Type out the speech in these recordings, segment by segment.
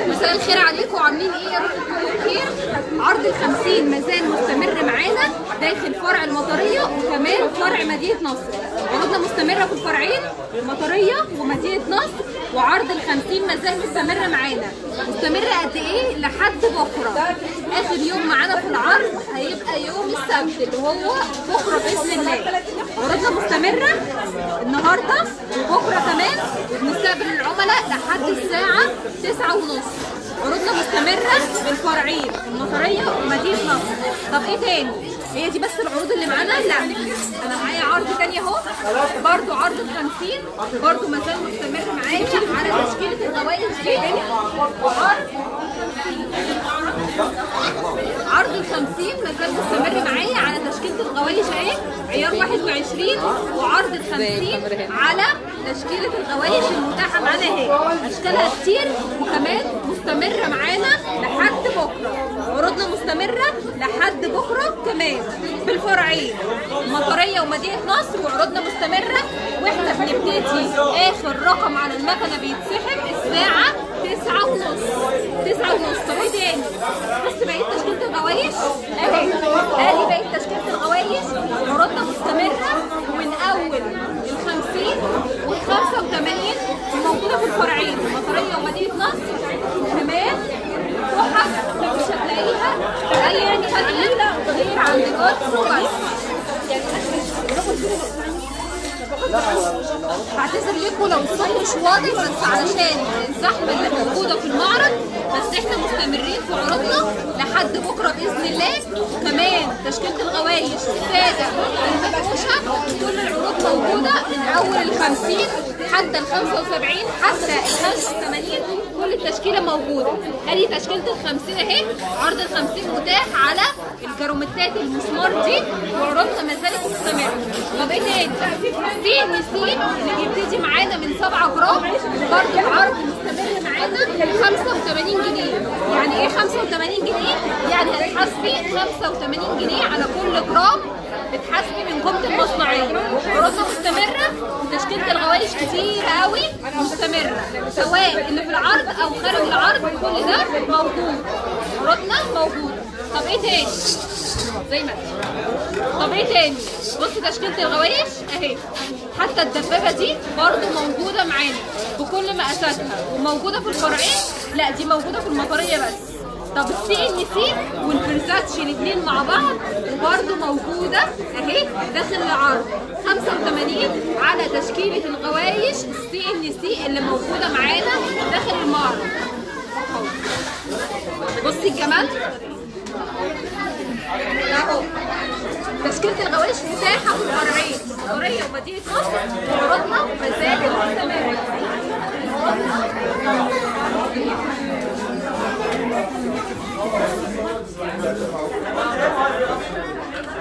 مساء الخير عليكم، عاملين ايه؟ يا رب تكونوا بخير. عرض ال50 مازال مستمر معانا داخل فرع المطريه وكمان فرع مدينه نصر. عروضنا مستمره في الفرعين المطريه ومدينه نصر، وعرض ال50 مازال مستمر معانا. مستمر قد ايه؟ لحد بكره. اخر يوم معانا في العرض هيبقى يوم السبت اللي هو بكره باذن الله. عروضنا مستمره النهارده وبكره كمان، وبنستقبل العملاء لحد الساعه 9:30. عروضنا مستمره بالفرعين المطريه ومدينه نصر. طب ايه تاني؟ هي دي بس العروض اللي معانا؟ لا، انا معايا عرض تاني اهو، برضو عرض ال50 برضو مازال مستمر معايا على تشكيله الغوايش دي. عرض ال50 مازال مستمر معايا على تشكيله الغوايش اهي، عيار 21، وعرض ال50 على تشكيله الغوايش المتاحه معانا اهي، اشكالها كتير وكمان مستمره معانا لحد بكره. عروضنا مستمره لحد بكره كمان بالفرعين المطريه ومدينه نصر، وعروضنا مستمره واحنا بنبتدي اخر رقم على المكنه بيتسحب الساعه 9:30. 9:30. طب ايه تاني؟ بص بقيت تشكيله الغوايش اهي، ادي بقيت تشكيله الغوايش. عروضنا مستمره من اول ال50 وال85 موجوده في الفرعين المطريه ومدينه نصر، كمان تحف مش هتلاقيها في اي مكان غير عند جودز وبس. بعتذر لكم لو الصوت مش واضح، بس علشان الزحمه اللي موجوده في المعرض، بس احنا مستمرين في عروضنا لحد بكره باذن الله. كمان تشكيله الغوايش الساده المنقوشه، كل العروض موجوده من اول ال50 حتى ال75 حتى ال85، كل التشكيله موجوده. ادي تشكيله ال50 اهي، عرض ال50 متاح على الجارومتات المسمار دي، وعروضنا ما زالت مستمره. طب ايه تاني؟ في النسيم اللي بيبتدي معانا من 7 جرام، برضه العرض مستمر معانا 85 جنيه. يعني ايه 85 جنيه؟ يعني هتحاسبي 85 جنيه على كل جرام بتحاسبي من قيمه المصنعيه. عروضنا مستمره، وتشكيله الغوايش كتير قوي مستمره، سواء اللي في العرض او خارج العرض، كل ده موجود. عروضنا موجوده. طب ايه تاني؟ زي ما طب ايه تاني؟ بص تشكيله الغوايش اهي، حتى الدبابه دي برضو موجوده معانا بكل مقاساتها، وموجوده في الفرعين. لا، دي موجوده في المطريه بس. طب الCNC والفيرزاتشي الاثنين مع بعض وبرضو موجوده اهي داخل العرض 85 على تشكيله الغوايش الCNC اللي موجوده معانا داخل المعرض. بصي الجمال اهو، تشكيله الغوايش متاحه في الفرعين المطريه ومدينه نصر، وعروضنا ما زالت مستمره.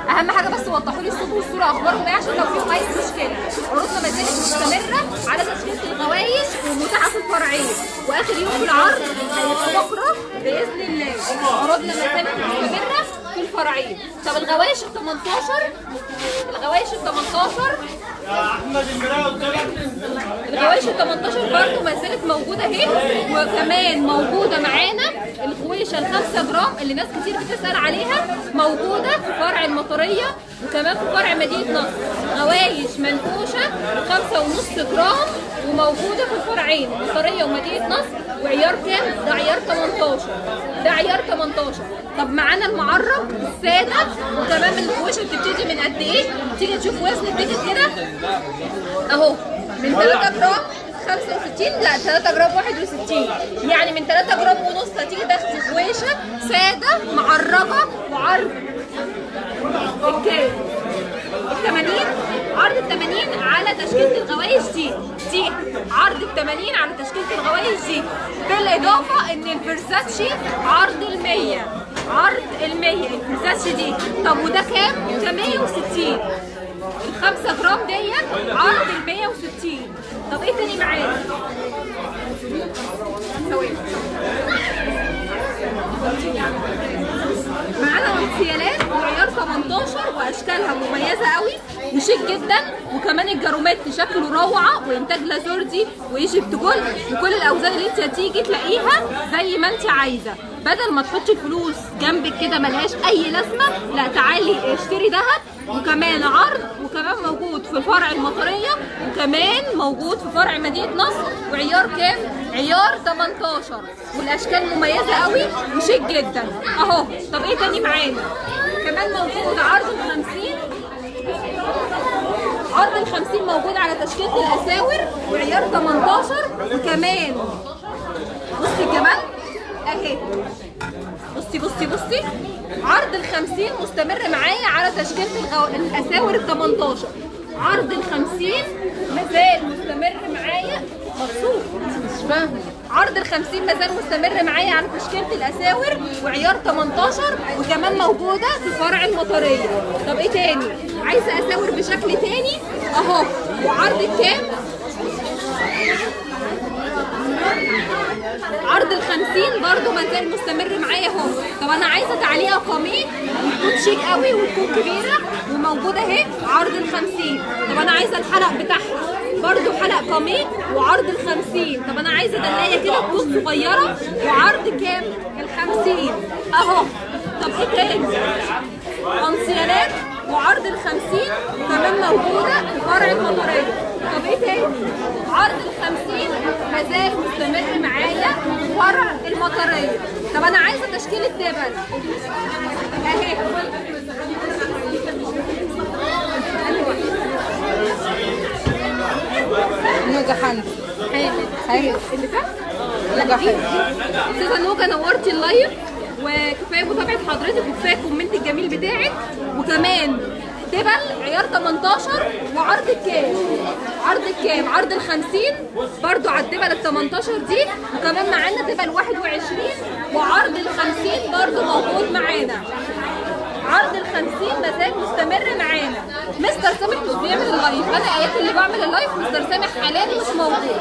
اهم حاجه بس وضحوا لي الصوت والصوره اخبارهم ايه، عشان لو فيهم اي مشكله. عروضنا ما زالت مستمره على تشكيله الغوايش ومتاحه في الفرعين، واخر يوم في العرض هيبقى بكره باذن الله. عروضنا ما زالت مستمره في الفرعين. طب الغوايش ال18، الغوايش ال18 الغوايش ال18 برضه ما زالت موجوده اهي، وكمان موجوده معانا الغويشه ال5 جرام اللي ناس كتير بتسال عليها، موجوده في فرع المطريه وكمان في فرع مدينه نصر. غوايش منقوشه 5.5 جرام وموجوده في الفرعين المطريه ومدينه نصر، وعيار كام؟ ده عيار 18. ده عيار 18. طب معانا المعرب الساده، وكمان من الغويشه بتبتدي من قد ايه؟ تيجي تشوف وزن التيكت كده اهو، من 3 جرام 65، لا 3 جرام 61، يعني من 3 جرام ونص هتيجي تاخدي غويشه ساده معربه وعرض الكام؟ ال80. عرض ال80 على تشكيله الغوايش دي عرض ال80 على تشكيله الغوايش دي، بالاضافه ان الفيرزاتشي عرض ال100. عرض ال100 الفيرزاتشي دي. طب وده كام؟ ده 160. ال5 جرام ديت عرض ال160. طب ايه تاني معانا؟ معانا انسيالات وعيار 18 واشكالها مميزه قوي وشيك جدا، وكمان الجارومات شكله روعه وانتاج لازوردي وايجيبت جولد، وكل الاوزان اللي انت هتيجي تلاقيها زي ما انت عايزه. بدل ما تحطي الفلوس جنبك كده ملهاش اي لازمه، لا تعالي اشتري ذهب. وكمان عرض، وكمان موجود في فرع المطريه، وكمان موجود في فرع مدينه نصر. وعيار كام؟ عيار 18 والاشكال مميزه قوي وشيك جدا اهو. طب ايه تاني معانا؟ كمان موجود عرض ال 50. عرض ال 50 موجود على تشكيله الاساور وعيار 18. وكمان بصي الجمال اهي، بصي عرض ال 50 مستمر معايا على تشكيله الاساور ال 18. عرض ال 50 مازال مستمر معايا. مبسوط مش فاهم. عرض ال 50 مازال مستمر معايا على تشكيله الاساور وعيار 18، وكمان موجوده في فرع المطريه. طب ايه تاني؟ عايزه اساور بشكل تاني اهو. وعرض الكام؟ عرض ال 50 برضو مازال مستمر معايا اهو. طب انا عايزه تعليقه قميص وتكون شيك قوي وتكون كبيره وموجوده اهي. عرض ال 50. طب انا عايزه الحلق بتاعها برضو حلق قميص وعرض ال 50. طب انا عايزه دلايه كده تكون صغيره وعرض كام؟ ال 50 اهو. طب ايه تاني؟ انسيالات وعرض ال 50 وكمان موجوده في فرع المطريه. طب ايه تاني؟ عرض ال 50 مازال مستمر معايا في فرع المطريه. طب انا عايزه تشكيله دبل اهي. نوجة حمد حامد اللي تحت. نوجة حمد. استاذه نوجة نورتي اللايف، وكفايه متابعه حضرتك وكفايه الكومنت الجميل بتاعك. وكمان دبل عيار 18 وعرض الكام؟ عرض الكام؟ عرض ال 50 برضو على الدبل ال 18 دي. وكمان معانا دبل 21 وعرض ال 50 برضو موجود معانا. عرض ال 50 مازال مستمر معانا. مستر سامح مش بيعمل اللايف، انا ايات اللي بعمل اللايف. مستر سامح حاليا مش موجود.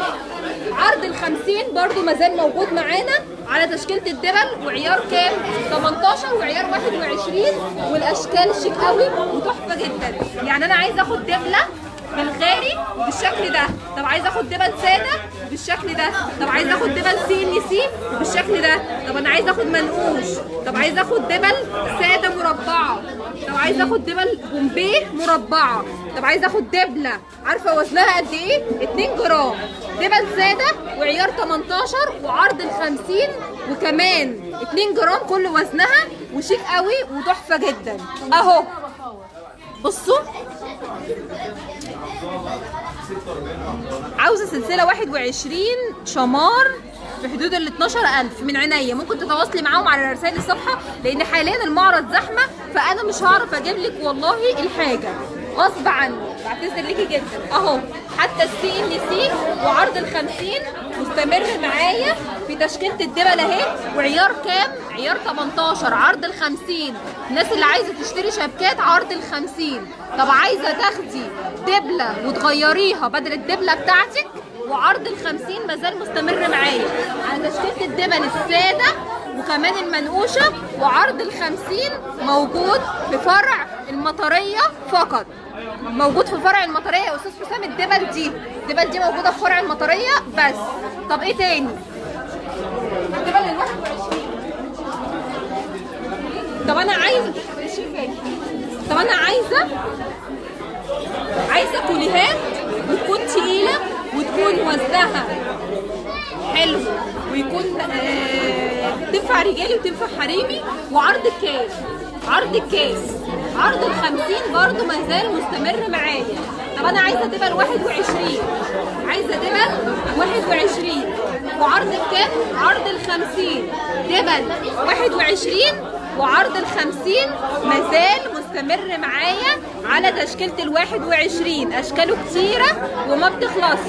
عرض ال 50 برضو مازال موجود معانا على تشكيله الدبل وعيار كام؟ 18 وعيار 21. والاشكال شيك قوي وتحفه جدا. يعني انا عايزه اخد دبله بالغاري بالشكل ده. طب عايزه اخد دبل ساده بالشكل ده. طب عايزه اخد دبل CNC بالشكل ده. طب انا عايزه اخد منقوش. طب عايزه اخد دبل ساده مربعه. طب عايزه اخد دبل بومبيه مربعه. طب عايزه اخد دبله عارفه وزنها قد ايه؟ 2 جرام. دبل ساده وعيار 18 وعرض ال 50 وكمان 2 جرام كل وزنها وشيك قوي وتحفه جدا اهو. بصوا عاوزه سلسله 21 شمار في حدود ال 12000 من عينيا. ممكن تتواصلي معاهم على رسائل الصفحه، لان حاليا المعرض زحمه فانا مش هعرف اجيب لك والله الحاجه غصب عني. بعتذر ليكي جدا اهو. حتى CNC وعرض ال 50 مستمر معايا في تشكيله الدبل اهي. وعيار كام؟ عيار 18 عرض ال 50. الناس اللي عايزه تشتري شبكات عرض ال 50. طب عايزه تاخدي دبله وتغيريها بدل الدبله بتاعتك وعرض ال 50 مازال مستمر معايا على تشكيله الدبل الساده وكمان المنقوشه. وعرض ال 50 موجود في فرع المطريه فقط. موجود في فرع المطريه يا استاذ حسام. الدبل دي موجوده في فرع المطريه بس. طب ايه تاني؟ الدبل ال 21. طب انا عايزه كوليهات وتكون تقيله وتكون وزنها حلو ويكون تنفع رجالي وتنفع حريمي. وعرض الكاس عرض ال 50 برضو مازال مستمر معايا. طب انا عايزه دبل 21. وعرض الكام؟ عرض ال 50 دبل 21 وعرض ال 50 مازال مستمر معايا على تشكيله ال 21. اشكاله كتيره وما بتخلص.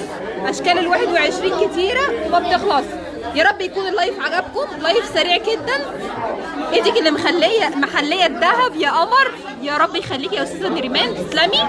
اشكال ال 21 كتيره وما بتخلص. يا رب يكون اللايف عجبكم. لايف سريع جدا. ايدك اللي محليه الذهب يا قمر. يا رب يخليكي يا استاذه نريمان. تسلمي.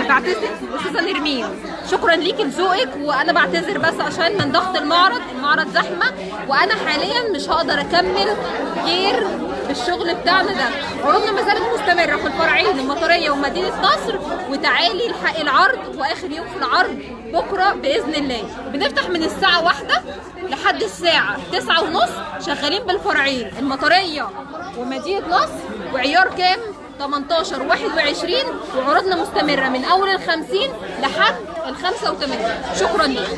بعتذر استاذه نرمين، شكرا ليكي لذوقك. وانا بعتذر بس عشان من ضغط المعرض زحمه وانا حاليا مش هقدر اكمل غير بالشغل بتاعنا ده. عروضنا ما زالت مستمره في الفرعين المطريه ومدينه نصر، وتعالي الحقي العرض، واخر يوم في العرض بكره باذن الله. بنفتح من الساعه 1 لحد الساعه 9:30، شغالين بالفرعين المطريه ومدينه نصر، وعيار كام 18 21، وعروضنا مستمره من اول ال50 لحد ال85. شكرا لكم.